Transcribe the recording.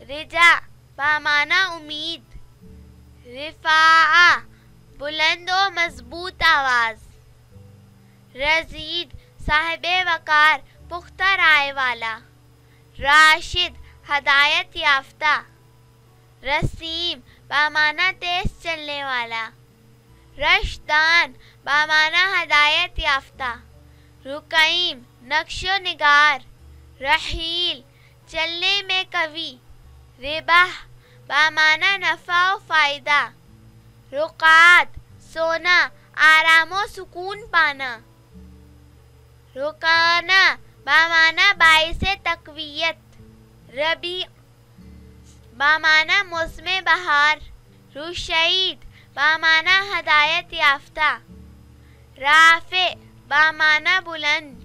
रिजा बामाना उम्मीद, रिफाआ बुलंद व मजबूत आवाज, रजीद साहिबे वकार पुख्ता राय वाला, राशिद हदायत याफ्ता, रसीम बामाना तेज चलने वाला, रशदान बामाना हदायत याफ्ता, रुकैम नक्शो निगार, रहील चलने में कवि, रिबाह बामाना नफा व फायदा, रुकात सोना आराम व सुकून पाना, रुकाना बामाना बाइसे तकवीयत, रबी बामाना मौसम बहार, रुशईद बामाना हदायत याफ्ता, राफे बामाना बुलंद,